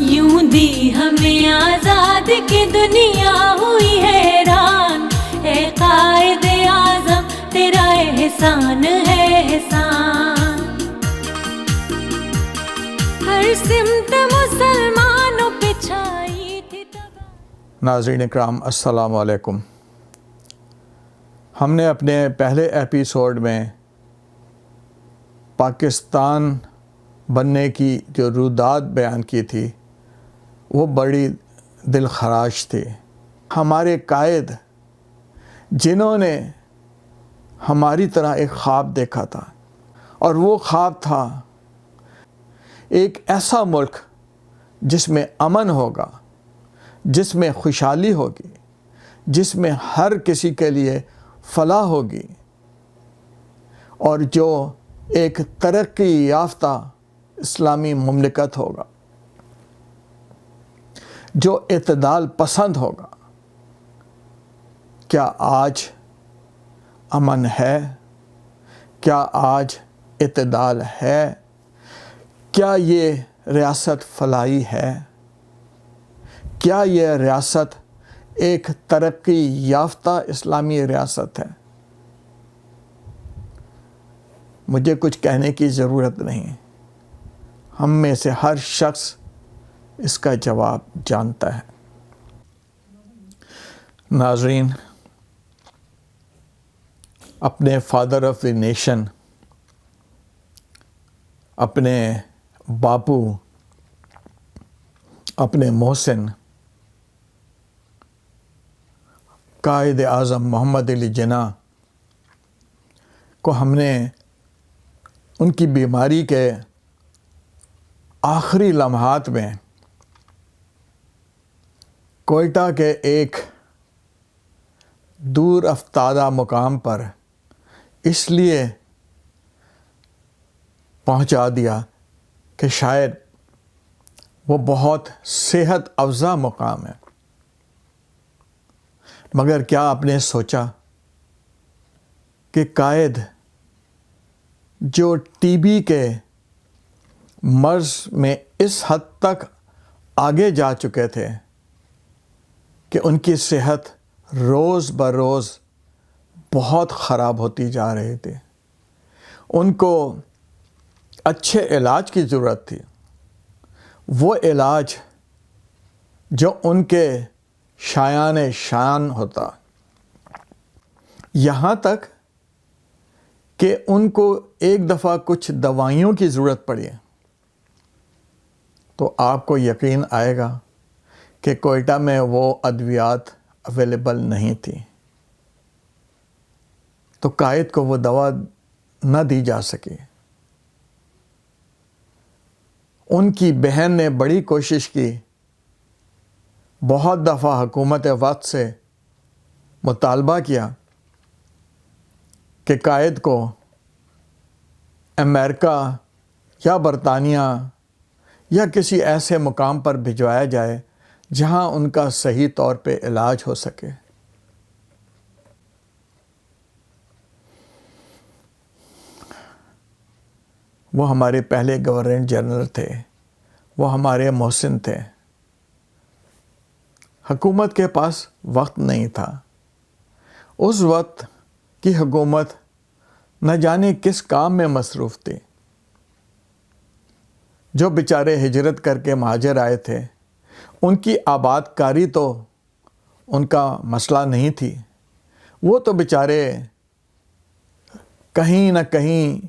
یوں دی ہمیں آزاد کی دنیا ہوئی حیران، اے قائد اعظم تیرا احسان ہے احسان، ہر سمت مسلمانوں پہ چھائی تھی تباہ۔ ناظرین اکرام السلام علیکم۔ ہم نے اپنے پہلے ایپیسوڈ میں پاکستان بننے کی جو رویداد بیان کی تھی وہ بڑی دل خراش تھی۔ ہمارے قائد جنہوں نے ہماری طرح ایک خواب دیکھا تھا، اور وہ خواب تھا ایک ایسا ملک جس میں امن ہوگا، جس میں خوشحالی ہوگی، جس میں ہر کسی کے لیے فلاح ہوگی، اور جو ایک ترقی یافتہ اسلامی مملکت ہوگا، جو اعتدال پسند ہوگا۔ کیا آج امن ہے؟ کیا آج اعتدال ہے؟ کیا یہ ریاست فلاحی ہے؟ کیا یہ ریاست ایک ترقی یافتہ اسلامی ریاست ہے؟ مجھے کچھ کہنے کی ضرورت نہیں، ہم میں سے ہر شخص اس کا جواب جانتا ہے۔ ناظرین، اپنے فادر آف دی نیشن، اپنے باپو، اپنے محسن قائد اعظم محمد علی جناح کو ہم نے ان کی بیماری کے آخری لمحات میں کوئٹہ کے ایک دور افتادہ مقام پر اس لیے پہنچا دیا کہ شاید وہ بہت صحت افزا مقام ہے۔ مگر کیا آپ نے سوچا کہ قائد جو ٹی بی کے مرض میں اس حد تک آگے جا چکے تھے کہ ان کی صحت روز بروز بہت خراب ہوتی جا رہی تھی، ان کو اچھے علاج کی ضرورت تھی، وہ علاج جو ان کے شایان شان ہوتا، یہاں تک کہ ان کو ایک دفعہ کچھ دوائیوں کی ضرورت پڑی تو آپ کو یقین آئے گا کہ کوئٹہ میں وہ ادویات اویلیبل نہیں تھی، تو قائد کو وہ دوا نہ دی جا سکی۔ ان کی بہن نے بڑی کوشش کی، بہت دفعہ حکومت وقت سے مطالبہ کیا کہ قائد کو امریکہ یا برطانیہ یا کسی ایسے مقام پر بھجوایا جائے جہاں ان کا صحیح طور پہ علاج ہو سکے۔ وہ ہمارے پہلے گورنر جنرل تھے، وہ ہمارے محسن تھے۔ حکومت کے پاس وقت نہیں تھا، اس وقت کی حکومت نہ جانے کس کام میں مصروف تھی۔ جو بیچارے ہجرت کر کے مہاجر آئے تھے، ان کی آباد کاری تو ان کا مسئلہ نہیں تھی، وہ تو بیچارے کہیں نہ کہیں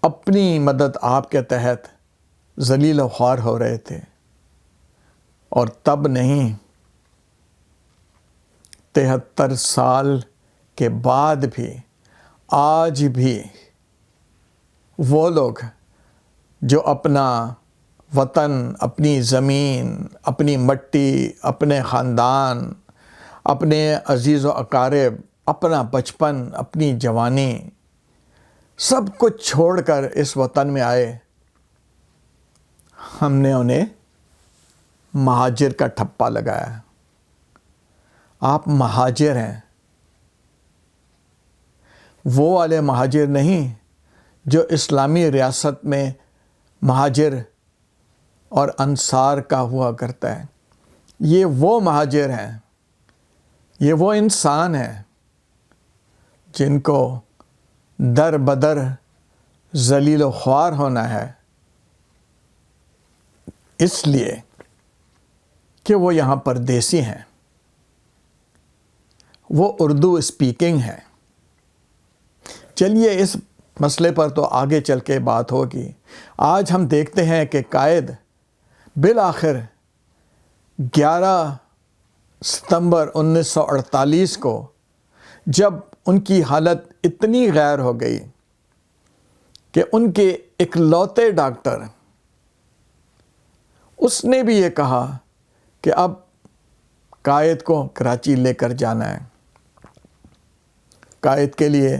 اپنی مدد آپ کے تحت ذلیل و خوار ہو رہے تھے، اور تب نہیں 73 سال کے بعد بھی آج بھی وہ لوگ جو اپنا وطن، اپنی زمین، اپنی مٹی، اپنے خاندان، اپنے عزیز و اقارب، اپنا بچپن، اپنی جوانی، سب کچھ چھوڑ کر اس وطن میں آئے، ہم نے انہیں مہاجر کا ٹھپا لگایا۔ آپ مہاجر ہیں، وہ والے مہاجر نہیں جو اسلامی ریاست میں مہاجر اور انصار کا ہوا کرتا ہے. یہ وہ مہاجر ہیں، یہ وہ انسان ہیں جن کو در بدر ذلیل و خوار ہونا ہے، اس لیے کہ وہ یہاں پردیسی ہیں، وہ اردو اسپیکنگ ہیں. چلیے اس مسئلے پر تو آگے چل کے بات ہوگی. آج ہم دیکھتے ہیں کہ قائد بالآخر 11 ستمبر 1948 کو جب ان کی حالت اتنی غیر ہو گئی کہ ان کے اکلوتے ڈاکٹر، اس نے بھی یہ کہا کہ اب قائد کو کراچی لے کر جانا ہے. قائد کے لیے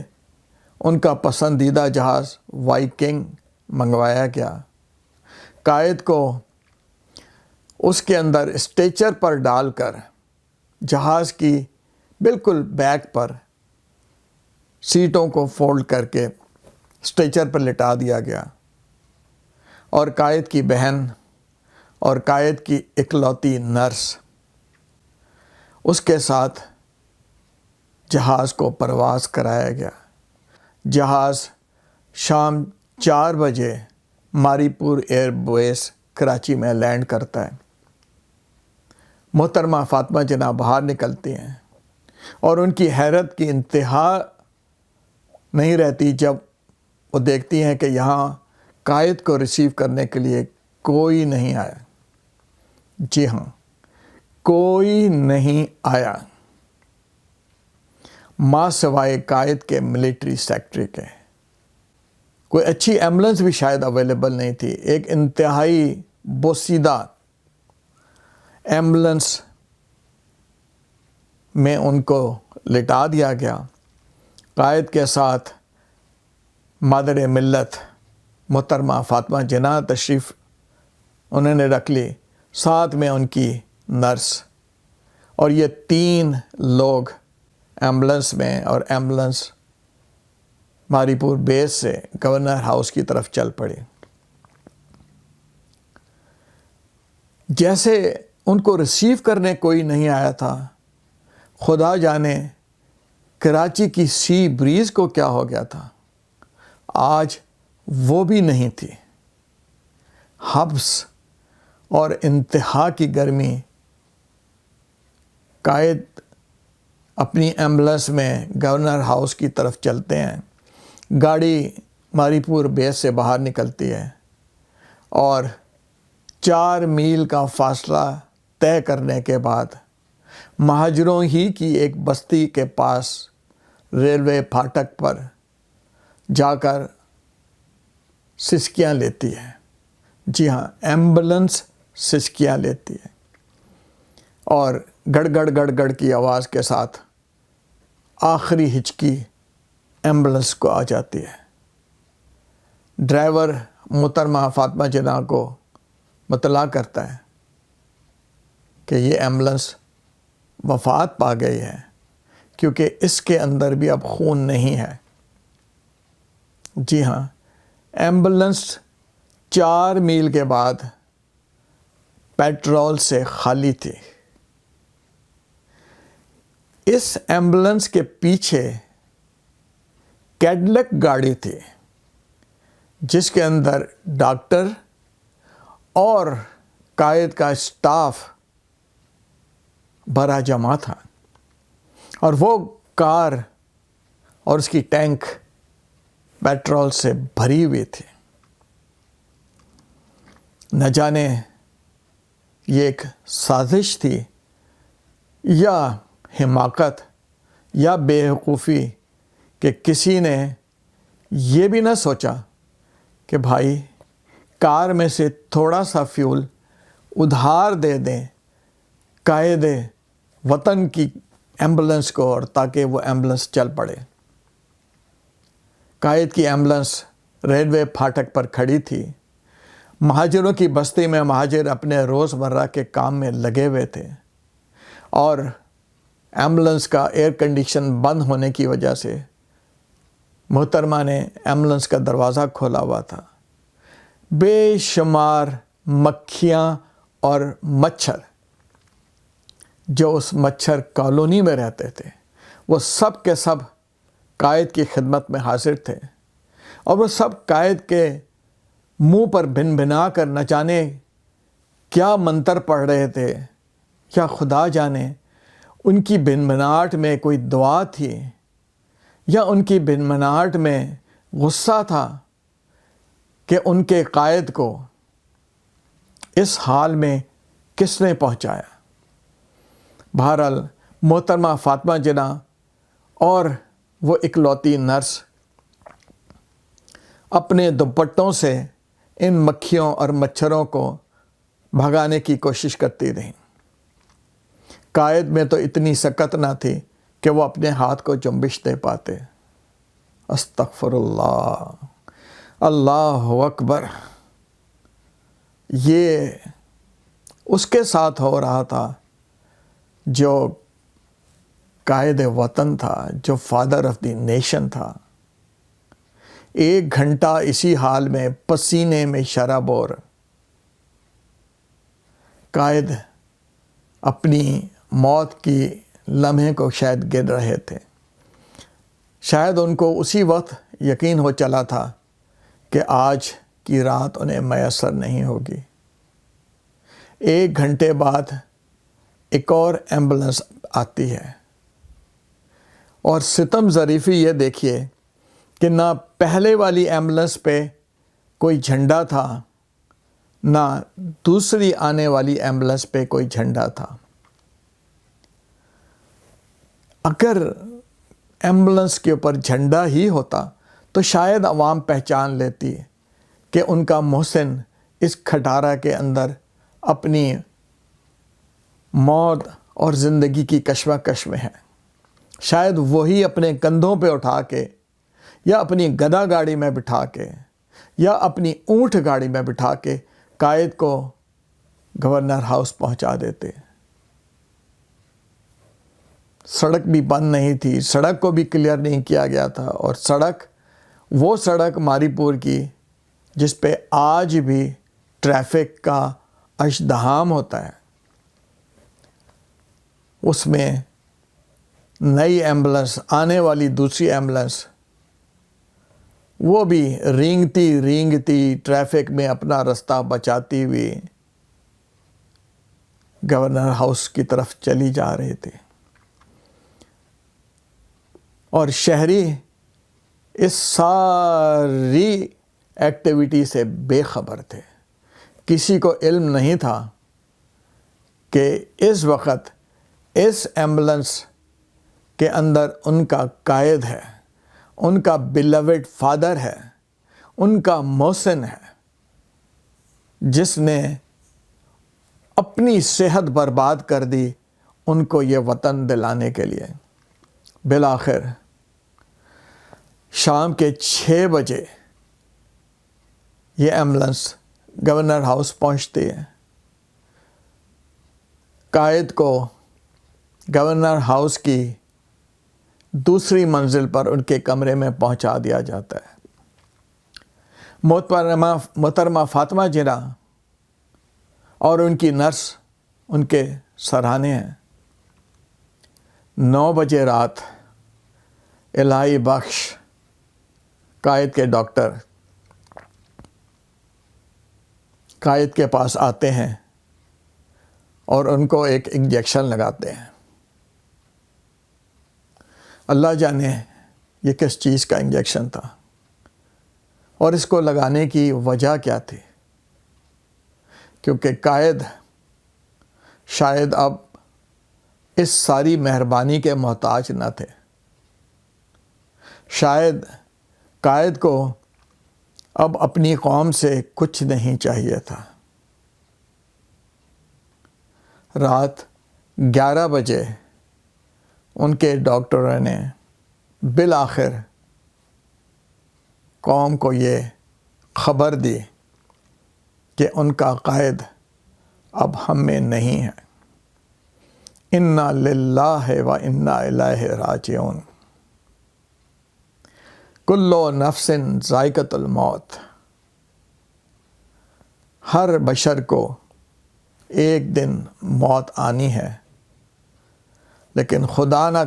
ان کا پسندیدہ جہاز وائکنگ منگوایا گیا. قائد کو اس کے اندر اسٹیچر پر ڈال کر جہاز کی بالکل بیک پر سیٹوں کو فولڈ کر کے اسٹیچر پر لٹا دیا گیا، اور قائد کی بہن اور قائد کی اکلوتی نرس اس کے ساتھ جہاز کو پرواز کرایا گیا. جہاز شام 4 بجے ماری پور ایئر بیس کراچی میں لینڈ کرتا ہے. محترمہ فاطمہ جناح باہر نکلتی ہیں اور ان کی حیرت کی انتہا نہیں رہتی جب وہ دیکھتی ہیں کہ یہاں قائد کو ریسیو کرنے کے لیے کوئی نہیں آیا. جی ہاں، کوئی نہیں آیا، ماں سوائے قائد کے ملٹری سیکٹری کے. کوئی اچھی ایمبولنس بھی شاید اویلیبل نہیں تھی. ایک انتہائی بوسیدہ ایمبولنس میں ان کو لٹا دیا گیا. قائد کے ساتھ مادر ملت محترمہ فاطمہ جناح تشریف انہوں نے رکھ لی، ساتھ میں ان کی نرس، اور یہ 3 لوگ ایمبولنس میں، اور ایمبولنس ماری پور بیس سے گورنر ہاؤس کی طرف چل پڑی. جیسے ان کو ریسیو کرنے کوئی نہیں آیا تھا، خدا جانے کراچی کی سی بریز کو کیا ہو گیا تھا. آج وہ بھی نہیں تھی. حبس اور انتہا کی گرمی. قائد اپنی ایمبولنس میں گورنر ہاؤس کی طرف چلتے ہیں. گاڑی ماری پور بیس سے باہر نکلتی ہے اور 4 میل کا فاصلہ طے کرنے کے بعد مہاجروں ہی کی ایک بستی کے پاس ریلوے پھاٹک پر جا کر سسکیاں لیتی ہے. جی ہاں، ایمبولنس سسکیاں لیتی ہے، اور گڑ گڑ گڑ گڑ کی آواز کے ساتھ آخری ہچکی ایمبولنس کو آ جاتی ہے. ڈرائیور محترمہ فاطمہ جناح کو مطلع کرتا ہے کہ یہ ایمبولنس وفات پا گئی ہے، کیونکہ اس کے اندر بھی اب خون نہیں ہے. جی ہاں، ایمبولنس 4 میل کے بعد پیٹرول سے خالی تھی. اس ایمبولنس کے پیچھے کیڈلک گاڑی تھی جس کے اندر ڈاکٹر اور قائد کا اسٹاف بھرا جمع تھا، اور وہ کار اور اس کی ٹینک پیٹرول سے بھری ہوئی تھی. نہ جانے یہ ایک سازش تھی یا حماقت یا بے وقوفی کہ کسی نے یہ بھی نہ سوچا کہ بھائی کار میں سے تھوڑا سا فیول ادھار دے دیں قائد وطن کی ایمبولنس کو، اور تاکہ وہ ایمبولنس چل پڑے. قائد کی ایمبولنس ریلوے پھاٹک پر کھڑی تھی. مہاجروں کی بستی میں مہاجر اپنے روزمرہ کے کام میں لگے ہوئے تھے، اور ایمبولنس کا ایئر کنڈیشن بند ہونے کی وجہ سے محترمہ نے ایمبولینس کا دروازہ کھولا ہوا تھا. بے شمار مکھیاں اور مچھر جو اس مچھر کالونی میں رہتے تھے وہ سب کے سب قائد کی خدمت میں حاضر تھے، اور وہ سب قائد کے منہ پر بن بنا کر نہ جانے کیا منتر پڑھ رہے تھے، یا خدا جانے ان کی بن بناہٹ میں کوئی دعا تھی یا ان کی بن بناہٹ میں غصہ تھا کہ ان کے قائد کو اس حال میں کس نے پہنچایا. بہرحال محترمہ فاطمہ جناح اور وہ اکلوتی نرس اپنے دوپٹوں سے ان مکھیوں اور مچھروں کو بھگانے کی کوشش کرتی رہیں. قائد میں تو اتنی سکت نہ تھی کہ وہ اپنے ہاتھ کو جنبش دے پاتے. استغفر اللہ، اللہ اکبر. یہ اس کے ساتھ ہو رہا تھا جو قائد وطن تھا، جو فادر آف دی نیشن تھا. 1 گھنٹہ اسی حال میں پسینے میں شرابور قائد اپنی موت کی لمحے کو شاید گر رہے تھے. شاید ان کو اسی وقت یقین ہو چلا تھا کہ آج کی رات انہیں میسر نہیں ہوگی. 1 گھنٹے بعد ایک اور ایمبولینس آتی ہے، اور ستم ظریفی یہ دیکھیے کہ نہ پہلے والی ایمبولینس پہ کوئی جھنڈا تھا، نہ دوسری آنے والی ایمبولینس پہ کوئی جھنڈا تھا. اگر ایمبولینس کے اوپر جھنڈا ہی ہوتا تو شاید عوام پہچان لیتی کہ ان کا محسن اس کھٹارہ کے اندر اپنی موت اور زندگی کی کشمکش میں ہے. شاید وہی اپنے کندھوں پہ اٹھا کے یا اپنی گدا گاڑی میں بٹھا کے یا اپنی اونٹ گاڑی میں بٹھا کے قائد کو گورنر ہاؤس پہنچا دیتے. سڑک بھی بند نہیں تھی، سڑک کو بھی کلیئر نہیں کیا گیا تھا، اور سڑک وہ سڑک ماری پور کی جس پہ آج بھی ٹریفک کا ازدحام ہوتا ہے، اس میں نئی ایمبولینس آنے والی دوسری ایمبولینس وہ بھی رینگتی ٹریفک میں اپنا رستہ بچاتی ہوئی گورنر ہاؤس کی طرف چلی جا رہی تھی. اور شہری اس ساری ایکٹیویٹی سے بے خبر تھے. کسی کو علم نہیں تھا کہ اس وقت اس ایمبولینس کے اندر ان کا قائد ہے، ان کا بیلوڈ فادر ہے، ان کا محسن ہے، جس نے اپنی صحت برباد کر دی ان کو یہ وطن دلانے کے لیے. بالآخر شام کے 6 بجے یہ ایمبولینس گورنر ہاؤس پہنچتی ہے. قائد کو گورنر ہاؤس کی دوسری منزل پر ان کے کمرے میں پہنچا دیا جاتا ہے. محترمہ فاطمہ جناح اور ان کی نرس ان کے سرہانے ہیں. 9 بجے رات الہی بخش قائد کے ڈاکٹر قائد کے پاس آتے ہیں اور ان کو ایک انجیکشن لگاتے ہیں. اللہ جانے یہ کس چیز کا انجیکشن تھا اور اس کو لگانے کی وجہ کیا تھی، کیونکہ قائد شاید اب اس ساری مہربانی کے محتاج نہ تھے. شاید قائد کو اب اپنی قوم سے کچھ نہیں چاہیے تھا. رات 11 بجے ان کے ڈاکٹروں نے بالآخر قوم کو یہ خبر دی کہ ان کا قائد اب ہم میں نہیں ہے. انا للہ و انا الیہ راجعون. کلو نفس ذائقۃ الموت، ہر بشر کو ایک دن موت آنی ہے، لیکن خدا نہ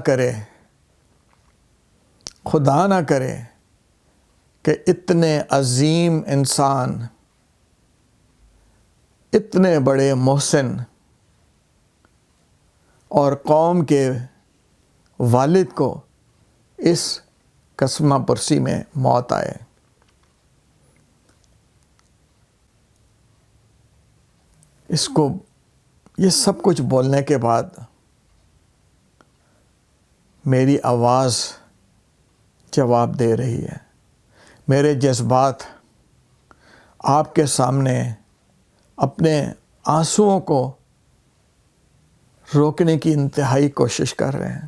کرے کہ اتنے عظیم انسان، اتنے بڑے محسن اور قوم کے والد کو اس قسمہ پرسی میں موت آئے۔ یہ سب کچھ بولنے کے بعد میری آواز جواب دے رہی ہے، میرے جذبات آپ کے سامنے اپنے آنسوؤں کو روکنے کی انتہائی کوشش کر رہے ہیں۔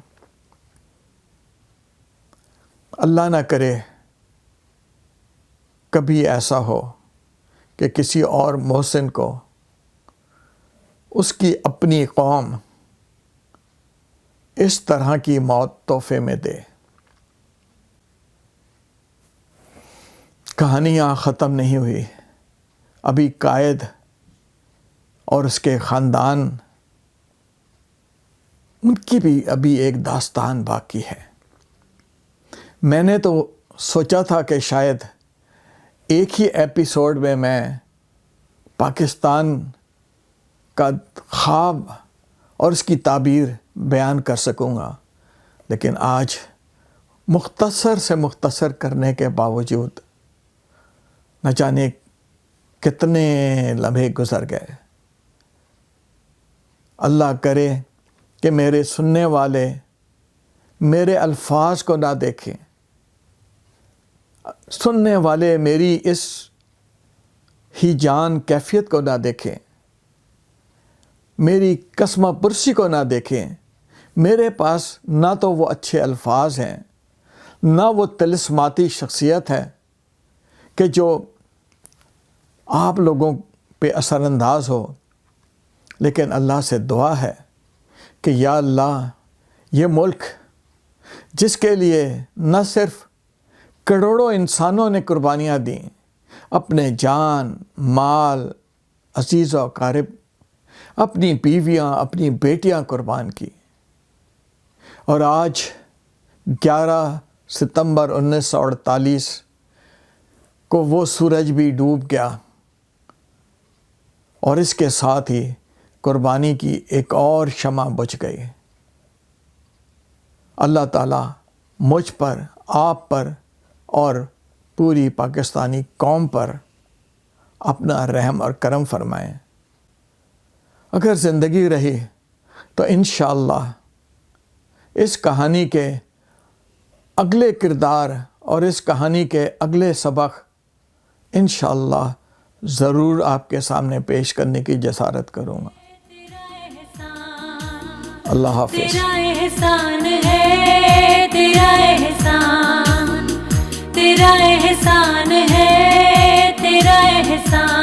اللہ نہ کرے کبھی ایسا ہو کہ کسی اور محسن کو اس کی اپنی قوم اس طرح کی موت تحفے میں دے۔ کہانیاں ختم نہیں ہوئی، ابھی قائد اور اس کے خاندان، ان کی بھی ابھی ایک داستان باقی ہے۔ میں نے تو سوچا تھا کہ شاید ایک ہی ایپیسوڈ میں پاکستان کا خواب اور اس کی تعبیر بیان کر سکوں گا، لیکن آج مختصر سے مختصر کرنے کے باوجود نہ جانے کتنے لمحے گزر گئے۔ اللہ کرے کہ میرے سننے والے میرے الفاظ کو نہ دیکھیں، سننے والے میری اس ہی جان کیفیت کو نہ دیکھیں، میری قسمہ پرسی کو نہ دیکھیں۔ میرے پاس نہ تو وہ اچھے الفاظ ہیں، نہ وہ طلسماتی شخصیت ہے کہ جو آپ لوگوں پہ اثر انداز ہو، لیکن اللہ سے دعا ہے کہ یا اللہ، یہ ملک جس کے لیے نہ صرف کروڑوں انسانوں نے قربانیاں دیں، اپنے جان، مال، عزیز و اقارب، اپنی بیویاں، اپنی بیٹیاں قربان کی، اور آج 11 ستمبر 1948 کو وہ سورج بھی ڈوب گیا، اور اس کے ساتھ ہی قربانی کی ایک اور شمع بجھ گئی۔ اللہ تعالیٰ مجھ پر، آپ پر اور پوری پاکستانی قوم پر اپنا رحم اور کرم فرمائیں۔ اگر زندگی رہی تو انشاءاللہ اس کہانی کے اگلے کردار اور اس کہانی کے اگلے سبق انشاءاللہ ضرور آپ کے سامنے پیش کرنے کی جسارت کروں گا۔ اللہ حافظ۔ تیرا احسان ہے، تیرا احسان، تیرا احسان ہے، تیرا احسان۔